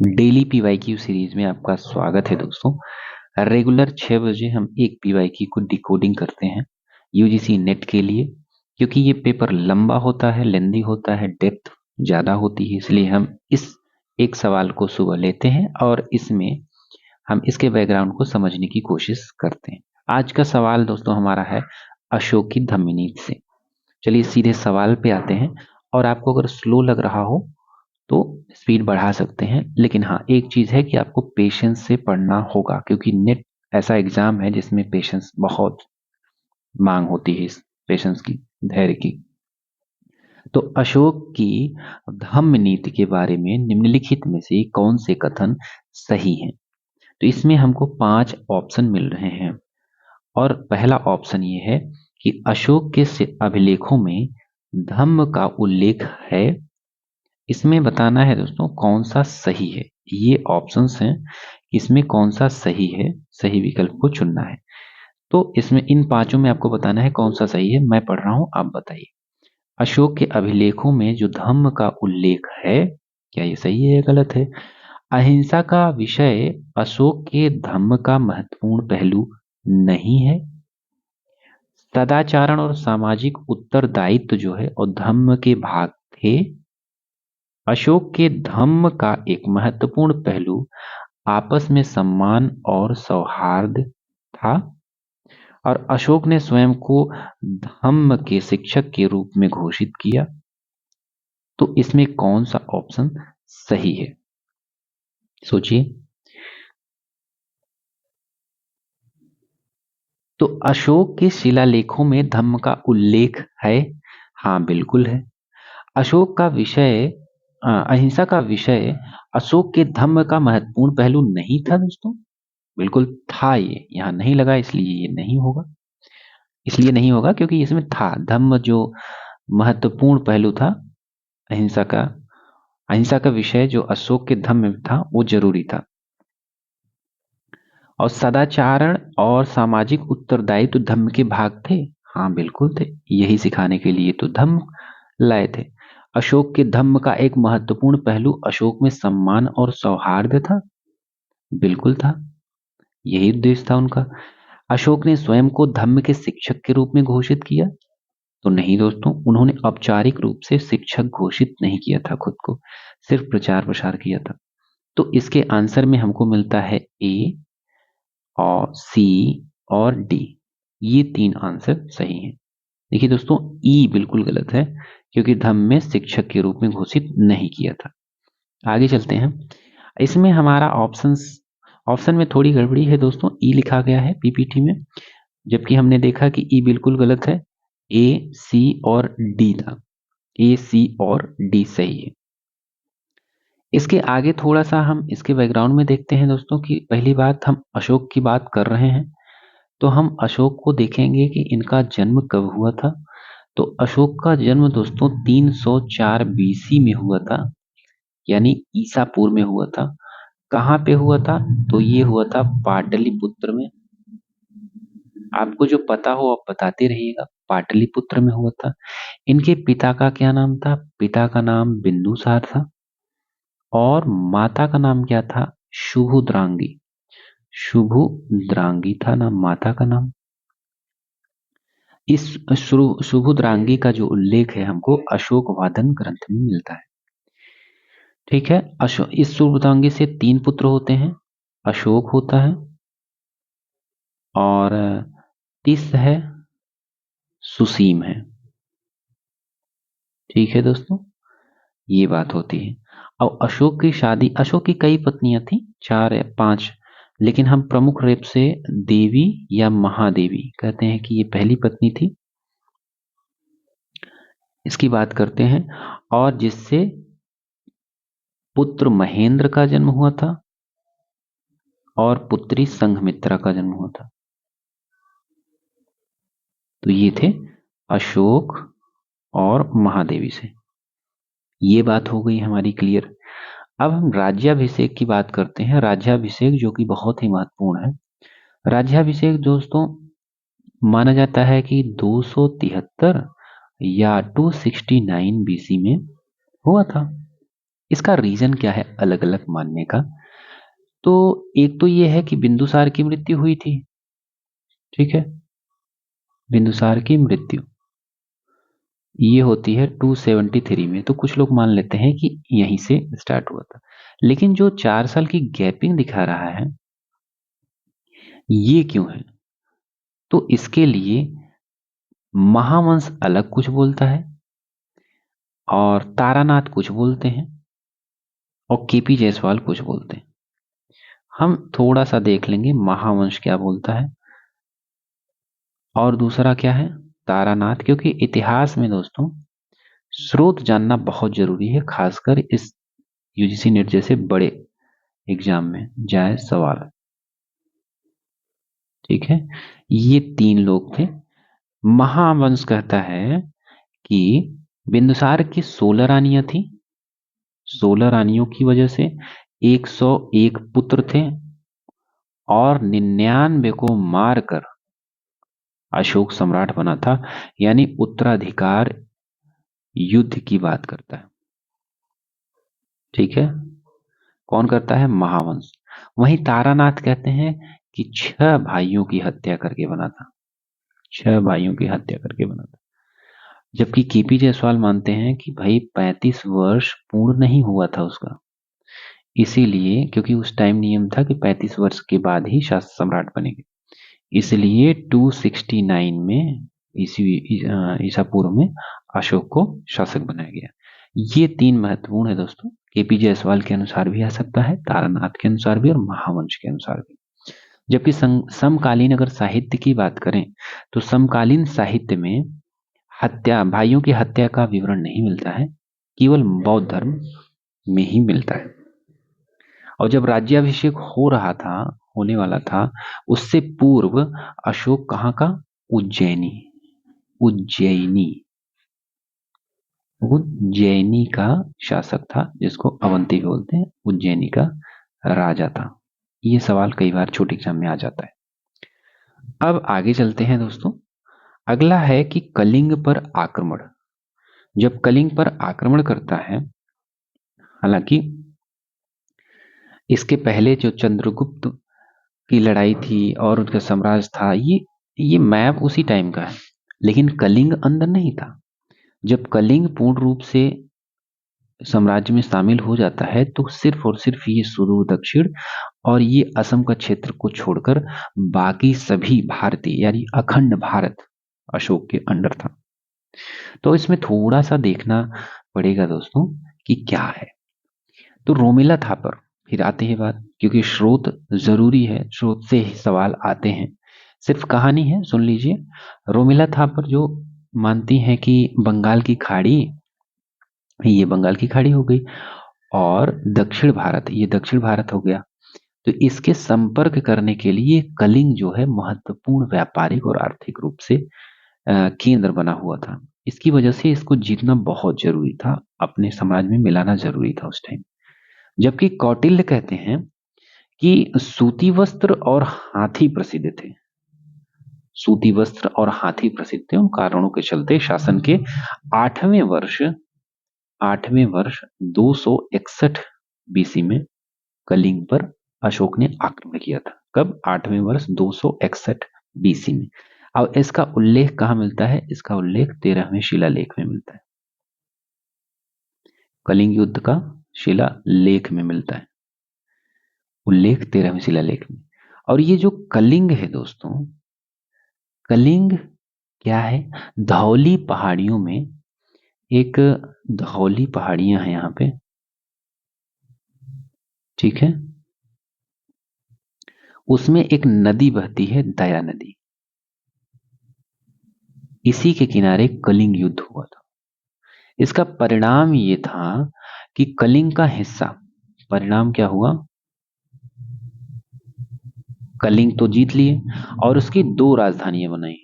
Daily PYQ series में आपका स्वागत है दोस्तों। रेगुलर 6 बजे हम एक पीवाईक्यू को डिकोडिंग करते हैं यूजीसी नेट के लिए, क्योंकि ये पेपर लंबा होता है, लेंदी होता है, डेप्थ ज़्यादा होती है, इसलिए हम इस एक सवाल को सुबह लेते हैं और इसमें हम इसके बैकग्राउंड को समझने की कोशिश करते हैं। आज का सवाल दोस्तों हमारा है अशोक की धम्मिनीत से। चलिए सीधे सवाल पे आते हैं, और आपको अगर स्लो लग रहा हो तो स्पीड बढ़ा सकते हैं, लेकिन हाँ एक चीज़ है कि आपको पेशेंस से पढ़ना होगा, क्योंकि नेट ऐसा एग्जाम है जिसमें पेशेंस बहुत मांग होती है, इस पेशेंस की, धैर्य की। तो अशोक की धम्म नीति के बारे में निम्नलिखित में से कौन से कथन सही हैं? तो इसमें हमको 5 ऑप्शन मिल रहे हैं, और पहला ऑप्शन ये है कि अशोक के अभिलेखों में धम्म का उल्लेख है। इसमें बताना है दोस्तों कौन सा सही है। ये ऑप्शंस हैं, इसमें कौन सा सही है, सही विकल्प को चुनना है। तो इसमें इन पांचों में आपको बताना है कौन सा सही है। मैं पढ़ रहा हूं, आप बताइए। अशोक के अभिलेखों में जो धम्म का उल्लेख है, क्या ये सही है या गलत है? अहिंसा का विषय अशोक के धम्म का महत्वपूर्ण पहलू नहीं है। सदाचारण और सामाजिक उत्तरदायित्व जो है और धम्म के भाग थे। अशोक के धम्म का एक महत्वपूर्ण पहलू आपस में सम्मान और सौहार्द था, और अशोक ने स्वयं को धम्म के शिक्षक के रूप में घोषित किया। तो इसमें कौन सा ऑप्शन सही है, सोचिए। तो अशोक के शिलालेखों में धम्म का उल्लेख है, हाँ बिल्कुल है। अशोक का विषय अहिंसा का विषय अशोक के धम्म का महत्वपूर्ण पहलू नहीं था दोस्तों, बिल्कुल था। ये यहाँ नहीं लगा, इसलिए ये नहीं होगा। इसलिए नहीं होगा क्योंकि इसमें था, धम्म जो महत्वपूर्ण पहलू था अहिंसा का, अहिंसा का विषय जो अशोक के धम्म में था वो जरूरी था। और सदाचारण और सामाजिक उत्तरदायित्व धम्म के भाग थे, हाँ बिल्कुल थे। यही सिखाने के लिए तो धम्म लाए थे। अशोक के धम्म का एक महत्वपूर्ण पहलू अशोक में सम्मान और सौहार्द था, बिल्कुल था। यही उद्देश्य था उनका। अशोक ने स्वयं को धम्म के शिक्षक के रूप में घोषित किया, तो नहीं दोस्तों, उन्होंने औपचारिक रूप से शिक्षक घोषित नहीं किया था खुद को, सिर्फ प्रचार प्रसार किया था। तो इसके आंसर में हमको मिलता है ए और सी और डी, ये 3 आंसर सही हैं। देखिए दोस्तों, ई बिल्कुल गलत है, क्योंकि धम्म में शिक्षक के रूप में घोषित नहीं किया था। आगे चलते हैं। इसमें हमारा ऑप्शन में थोड़ी गड़बड़ी है दोस्तों। ई लिखा गया है पीपीटी में, जबकि हमने देखा कि ई बिल्कुल गलत है। ए, सी और डी था। ए, सी और डी सही है। इसके आगे थोड़ा सा हम इसके बैकग्राउंड में देखते हैं दोस्तों कि पहली बात, हम अशोक की बात कर रहे हैं, तो हम अशोक को देखेंगे कि इनका जन्म कब हुआ था। तो अशोक का जन्म दोस्तों 304 बीसी में हुआ था, यानी ईसा पूर्व में हुआ था। कहाँ पे हुआ था? तो ये हुआ था पाटलिपुत्र में। आपको जो पता हो आप बताते रहिएगा। पाटलिपुत्र में हुआ था। इनके पिता का क्या नाम था? पिता का नाम बिंदुसार था, और माता का नाम क्या था? शुभुद्रांगी। शुभुद्रांगी था नाम माता का नाम। इस शुभुद्रांगी का जो उल्लेख है हमको अशोक वादन ग्रंथ में मिलता है। ठीक है। इस शुभुद्रांगी से 3 पुत्र होते हैं। अशोक होता है, और तिस है, सुसीम है। ठीक है दोस्तों, ये बात होती है। अब अशोक की शादी, अशोक की कई पत्नियां थी, 4 या 5, लेकिन हम प्रमुख रूप से देवी या महादेवी कहते हैं कि ये पहली पत्नी थी, इसकी बात करते हैं। और जिससे पुत्र महेंद्र का जन्म हुआ था, और पुत्री संघमित्रा का जन्म हुआ था। तो ये थे अशोक और महादेवी से। ये बात हो गई हमारी क्लियर। अब हम राज्याभिषेक की बात करते हैं। राज्याभिषेक जो कि बहुत ही महत्वपूर्ण है। राज्याभिषेक दोस्तों माना जाता है कि 273 या 269 बीसी में हुआ था। इसका रीजन क्या है अलग अलग मानने का? तो एक तो ये है कि बिंदुसार की मृत्यु हुई थी, ठीक है, बिंदुसार की मृत्यु ये होती है 273 में, तो कुछ लोग मान लेते हैं कि यहीं से स्टार्ट हुआ था। लेकिन जो 4 साल की गैपिंग दिखा रहा है ये क्यों है? तो इसके लिए महावंश अलग कुछ बोलता है और तारानाथ कुछ बोलते हैं और केपी जायसवाल कुछ बोलते हैं। हम थोड़ा सा देख लेंगे महावंश क्या बोलता है और दूसरा क्या है तारानाथ, क्योंकि इतिहास में दोस्तों स्रोत जानना बहुत जरूरी है, खासकर इस यूजीसी नेट जैसे बड़े एग्जाम में जाए सवाल। ठीक है, ये 3 लोग थे। महावंश कहता है कि बिंदुसार की 16 रानियां थी, 16 रानियों की वजह से 101 पुत्र थे और 99 को मारकर अशोक सम्राट बना था, यानी उत्तराधिकार युद्ध की बात करता है। ठीक है, कौन करता है? महावंश। वहीं तारानाथ कहते हैं कि 6 भाइयों की हत्या करके बना था, 6 भाइयों की हत्या करके बना था। जबकि केपी जायसवाल मानते हैं कि भाई 35 वर्ष पूर्ण नहीं हुआ था उसका, इसीलिए क्योंकि उस टाइम नियम था कि 35 वर्ष के बाद ही शासक सम्राट बनेंगे, इसलिए 269 में ईसा पूर्व में अशोक को शासक बनाया गया। ये 3 महत्वपूर्ण है दोस्तों, केपी जायसवाल के अनुसार भी आ सकता है, तारानाथ के अनुसार भी और महावंश के अनुसार भी। जबकि समकालीन अगर साहित्य की बात करें तो समकालीन साहित्य में हत्या, भाइयों की हत्या का विवरण नहीं मिलता है, केवल बौद्ध धर्म में ही मिलता है। और जब राज्याभिषेक हो रहा था, होने वाला था, उससे पूर्व अशोक कहाँ का? उज्जैनी, उज्जैनी, उज्जैनी का शासक था, जिसको अवंती बोलते हैं, उज्जैनी का राजा था। ये सवाल कई बार छोटे एग्जाम में आ जाता है। अब आगे चलते हैं दोस्तों। अगला है कि कलिंग पर आक्रमण। जब कलिंग पर आक्रमण करता है, हालांकि इसके पहले जो चंद्रगुप्त की लड़ाई थी और उनका साम्राज्य था, ये मैप उसी टाइम का है, लेकिन कलिंग अंदर नहीं था। जब कलिंग पूर्ण रूप से साम्राज्य में शामिल हो जाता है तो सिर्फ और सिर्फ ये सुदूर दक्षिण और ये असम का क्षेत्र को छोड़कर बाकी सभी भारतीय यानी अखंड भारत अशोक के अंडर था। तो इसमें थोड़ा सा देखना पड़ेगा दोस्तों कि क्या है। तो रोमिला थापर, फिर आते हैं बात, क्योंकि स्रोत जरूरी है, स्रोत से ही सवाल आते हैं, सिर्फ कहानी है सुन लीजिए। रोमिला थापर जो मानती हैं कि बंगाल की खाड़ी, ये बंगाल की खाड़ी हो गई, और दक्षिण भारत, ये दक्षिण भारत हो गया, तो इसके संपर्क करने के लिए कलिंग जो है महत्वपूर्ण व्यापारिक और आर्थिक रूप से केंद्र बना हुआ था। इसकी वजह से इसको जीतना बहुत जरूरी था, अपने समाज में मिलाना जरूरी था उस टाइम। जबकि कौटिल्य कहते हैं कि सूती वस्त्र और हाथी प्रसिद्ध थे, सूती वस्त्र और हाथी प्रसिद्ध थे, उन कारणों के चलते शासन के 8वें वर्ष 8वें वर्ष 261 बीसी में कलिंग पर अशोक ने आक्रमण किया था। कब? 8वें वर्ष 261 बीसी में। अब इसका उल्लेख कहाँ मिलता है? इसका उल्लेख 13वें शिलालेख में मिलता है, कलिंग युद्ध का शिलालेख में मिलता है उल्लेख, 13वें शिलालेख में। और ये जो कलिंग है दोस्तों, कलिंग क्या है? धौली पहाड़ियों में एक, धौली पहाड़ियां हैं यहाँ पे, ठीक है, उसमें एक नदी बहती है, दया नदी, इसी के किनारे कलिंग युद्ध हुआ था। इसका परिणाम ये था कि कलिंग का हिस्सा, परिणाम क्या हुआ? कलिंग तो जीत लिए और उसकी 2 राजधानियां बनाई।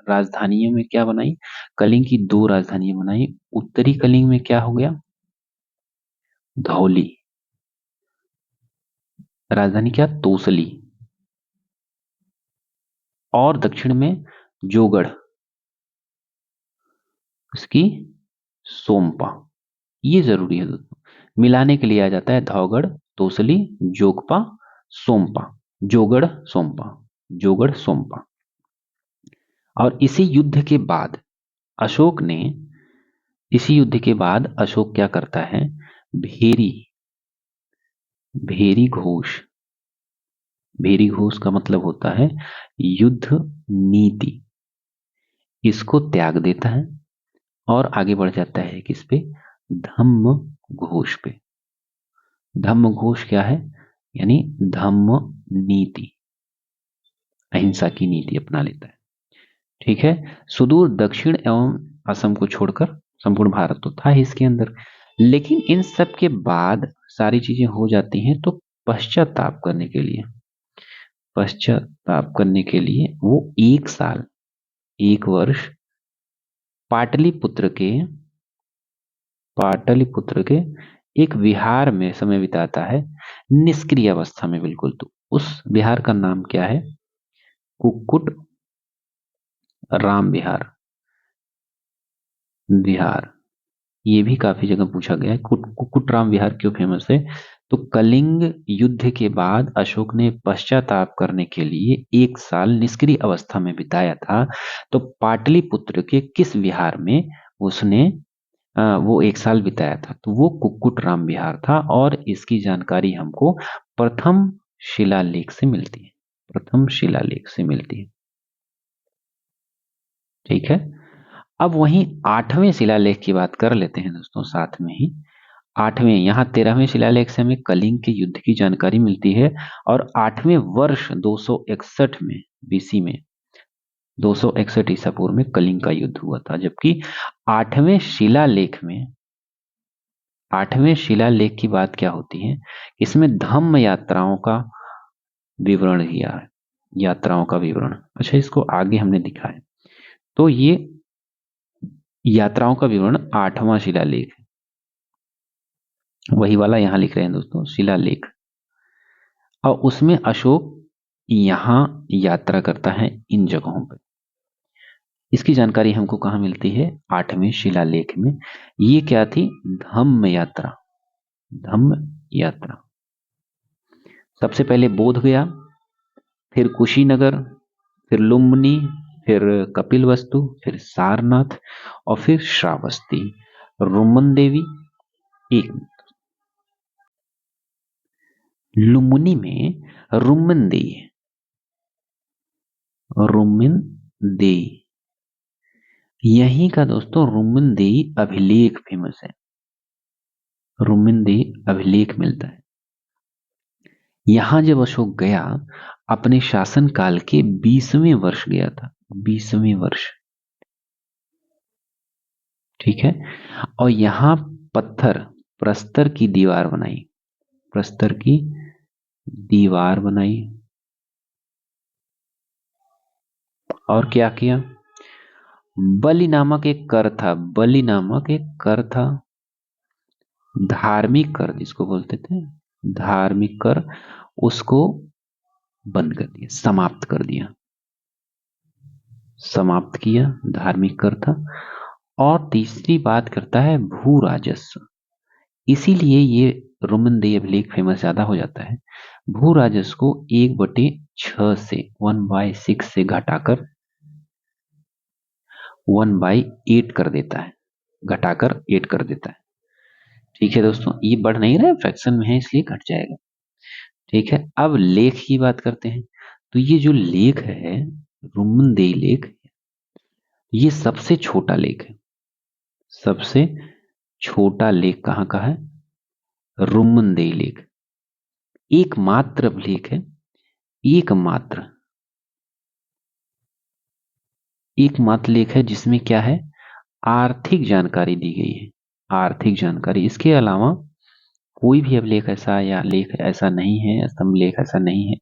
राजधानियों में क्या बनाई? कलिंग की 2 राजधानियां बनाई। उत्तरी कलिंग में क्या हो गया? धौली, राजधानी क्या? तोसली। और दक्षिण में जोगढ़, इसकी सोमपा। ये जरूरी है दोस्तों, मिलाने के लिए आ जाता है धौगड़, तोसली, जोगपा, सोमपा, जोगड़ सोमपा, जोगड़ सोमपा। और अशोक ने इसी युद्ध के बाद अशोक क्या करता है, भेरी, भेरी घोष, भेरी घोष का मतलब होता है युद्ध नीति, इसको त्याग देता है और आगे बढ़ जाता है किस पे, धम्म घोष पे। धम्म घोष क्या है, यानी धम्म नीति, अहिंसा की नीति अपना लेता है। ठीक है, सुदूर दक्षिण एवं असम को छोड़कर संपूर्ण भारत तो था ही इसके अंदर। लेकिन इन सब के बाद सारी चीजें हो जाती हैं तो पश्चाताप करने के लिए वो एक साल, एक वर्ष पाटलिपुत्र के एक विहार में समय बिताता है, निष्क्रिय अवस्था में बिल्कुल। तो उस विहार का नाम क्या है, कुक्कुट राम विहार, विहार। ये भी काफी जगह पूछा गया है, कुक्कुट राम विहार क्यों फेमस है। तो कलिंग युद्ध के बाद अशोक ने पश्चाताप करने के लिए एक साल निष्क्रिय अवस्था में बिताया था। तो पाटलिपुत्र के किस विहार में उसने वो एक साल बिताया था, तो वो कुक्कुट राम विहार था। और इसकी जानकारी हमको प्रथम शिलालेख से मिलती है, प्रथम शिलालेख से मिलती है। ठीक है, अब वहीं 8वें शिलालेख की बात कर लेते हैं दोस्तों साथ में ही। 8वें, यहाँ 13वें शिलालेख से हमें कलिंग के युद्ध की जानकारी मिलती है। और 8वें वर्ष 261 में बीसी में, 261 ईसा पूर्व में कलिंग का युद्ध हुआ था। जबकि 8वें शिलालेख में, 8वें शिलालेख की बात क्या होती है, इसमें धम्म यात्राओं का विवरण दिया है, यात्राओं का विवरण। अच्छा, इसको आगे हमने दिखा है। तो ये यात्राओं का विवरण 8वां शिलालेख है, वही वाला यहां लिख रहे हैं दोस्तों, शिलालेख। और उसमें अशोक यहां यात्रा करता है इन जगहों पर। इसकी जानकारी हमको कहाँ मिलती है, 8वें शिलालेख में। ये क्या थी, धम्म यात्रा, धम्म यात्रा। सबसे पहले बोध गया, फिर कुशीनगर, फिर लुम्बिनी, फिर कपिलवस्तु, फिर सारनाथ और फिर श्रावस्ती, रुमन देवी। एक, लुम्बिनी में रुमन देवी, रुमन देवी, यहीं का दोस्तों रुमन देवी अभिलेख फेमस है, रुमन देवी अभिलेख मिलता है। यहां जब अशोक गया, अपने शासन काल के 20वें वर्ष गया था, 20वें वर्ष। ठीक है, और यहां पत्थर, प्रस्तर की दीवार बनाई, प्रस्तर की दीवार बनाई। और क्या किया, बलि नामक एक कर था, बलि नामक एक कर था, धार्मिक कर जिसको बोलते थे, धार्मिक कर, उसको बंद कर दिया, समाप्त कर दिया, समाप्त किया, धार्मिक कर था। और तीसरी बात करता है भू राजस्व, इसीलिए ये रोमन देय अभिलेख फेमस ज्यादा हो जाता है। भू राजस्व को 1/6 से 1/6 से घटाकर 1/8 कर देता है, घटाकर 8 कर देता है। ठीक है दोस्तों, ये बढ़ नहीं रहा है, फ्रैक्शन में है इसलिए घट जाएगा। ठीक है, अब लेख की बात करते हैं। तो ये जो लेख है, रोमन देय लेख, ये सबसे छोटा लेख है। सबसे छोटा लेख कहाँ का है, रोमन देय लेख। एकमात्र अभिलेख है, एकमात्र, एकमात्र लेख है जिसमें क्या है, आर्थिक जानकारी दी गई है, आर्थिक जानकारी। इसके अलावा कोई भी अभिलेख ऐसा या लेख ऐसा नहीं है, स्तंभ लेख ऐसा नहीं है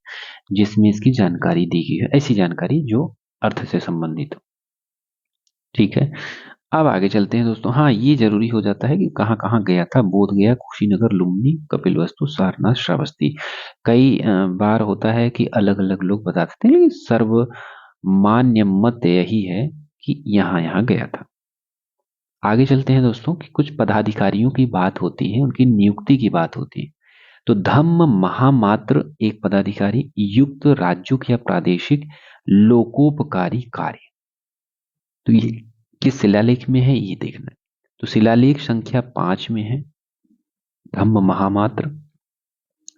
जिसमें इसकी जानकारी दी गई है, ऐसी जानकारी जो अर्थ से संबंधित हो। ठीक है, अब आगे चलते हैं दोस्तों। हाँ, ये जरूरी हो जाता है कि कहाँ कहाँ गया था, बोध गया, कुशीनगर, लुम्बिनी, कपिलवस्तु, सारनाथ, श्रावस्ती। कई बार होता है कि अलग अलग लोग बताते थे, लेकिन सर्वमान्य मत यही है कि यहाँ यहाँ गया था। आगे चलते हैं दोस्तों कि कुछ पदाधिकारियों की बात होती है, उनकी नियुक्ति की बात होती है। तो धम्म महामात्र एक पदाधिकारी, युक्त राज्यों या प्रादेशिक लोकोपकारी कार्य। तो ये किस शिलालेख में है ये देखना है। तो शिलालेख संख्या 5 में है धम्म महामात्र,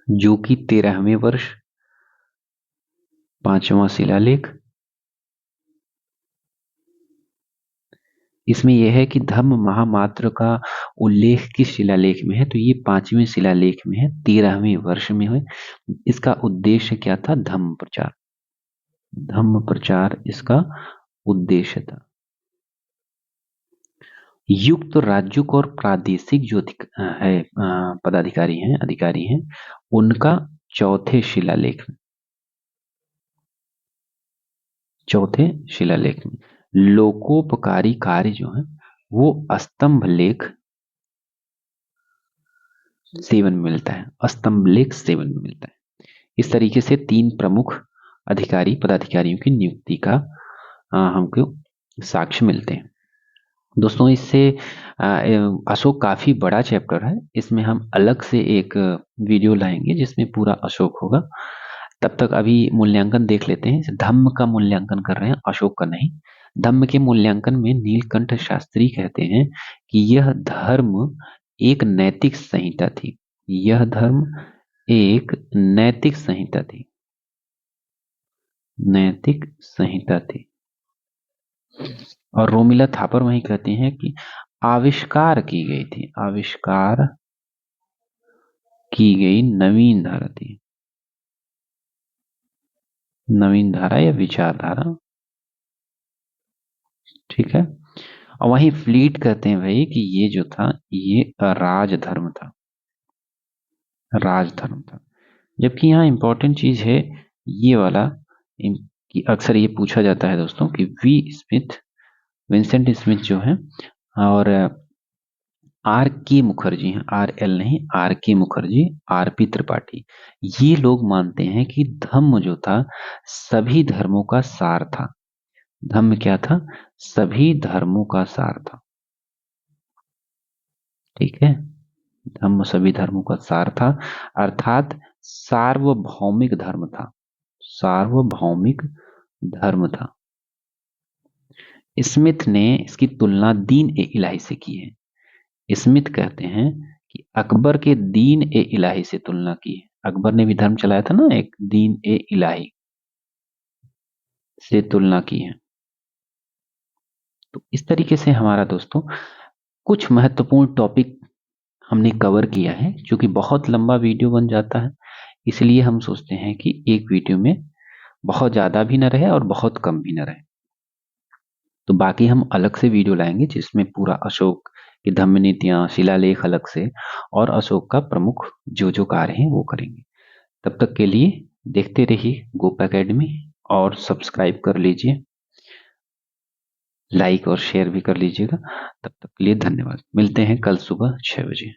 जो कि 13वें वर्ष, 5वां शिलालेख। इसमें यह है कि धम्म महामात्र का उल्लेख किस शिलालेख में है, तो ये 5वें शिलालेख में है, 13वें वर्ष में है। इसका उद्देश्य क्या था? धम्म प्रचार। धम्म प्रचार इसका उद्देश्य था। युक्त राज्यों और प्रादेशिक जो है पदाधिकारी हैं, अधिकारी हैं, उनका चौथे शिलालेख में, चौथे शिलालेख में लोकोपकारी कार्य जो है वो स्तंभ लेख 7 में मिलता है, स्तंभ लेख 7 में मिलता है। इस तरीके से 3 प्रमुख अधिकारी पदाधिकारियों की नियुक्ति का हमको साक्ष्य मिलते हैं। दोस्तों इससे अशोक काफी बड़ा चैप्टर है, इसमें हम अलग से एक वीडियो लाएंगे जिसमें पूरा अशोक होगा। तब तक अभी मूल्यांकन देख लेते हैं। धम्म का मूल्यांकन कर रहे हैं, अशोक का नहीं। धम्म के मूल्यांकन में नीलकंठ शास्त्री कहते हैं कि यह धर्म एक नैतिक संहिता थी। यह धर्म एक नैतिक संहिता थी, नैतिक संहिता थी। और रोमिला थापर वही कहते हैं कि आविष्कार की गई थी, आविष्कार की गई नवीन धारा थी, नवीन धारा या विचारधारा। ठीक है। और वहीं फ्लीट कहते हैं भाई कि ये जो था ये राजधर्म था, राजधर्म था। जबकि यहाँ इंपॉर्टेंट चीज है ये वाला कि अक्सर ये पूछा जाता है दोस्तों कि विंसेंट स्मिथ जो है और आर के मुखर्जी हैं, आर एल नहीं, आर के मुखर्जी, आर पी त्रिपाठी, ये लोग मानते हैं कि धम्म जो था सभी धर्मों का सार था। धम्म क्या था? सभी धर्मों का सार था। ठीक है, धम्म सभी धर्मों का सार था, अर्थात सार्वभौमिक धर्म था, सार्वभौमिक धर्म था। स्मिथ ने इसकी तुलना दीन ए इलाही से की है। स्मिथ कहते हैं कि अकबर के दीन ए इलाही से तुलना की है। अकबर ने भी धर्म चलाया था ना, एक दीन ए इलाही से तुलना की है। तो इस तरीके से हमारा दोस्तों कुछ महत्वपूर्ण टॉपिक हमने कवर किया है। क्योंकि बहुत लंबा वीडियो बन जाता है, इसलिए हम सोचते हैं कि एक वीडियो में बहुत ज्यादा भी न रहे और बहुत कम भी न रहे। तो बाकी हम अलग से वीडियो लाएंगे जिसमें पूरा अशोक की धम्म नीतियां, शिलालेख अलग से, और अशोक का प्रमुख जो जो कार्य हैं वो करेंगे। तब तक के लिए देखते रहिए गोप एकेडमी और सब्सक्राइब कर लीजिए, लाइक और शेयर भी कर लीजिएगा। तब तक के लिए धन्यवाद। मिलते हैं कल सुबह 6 बजे।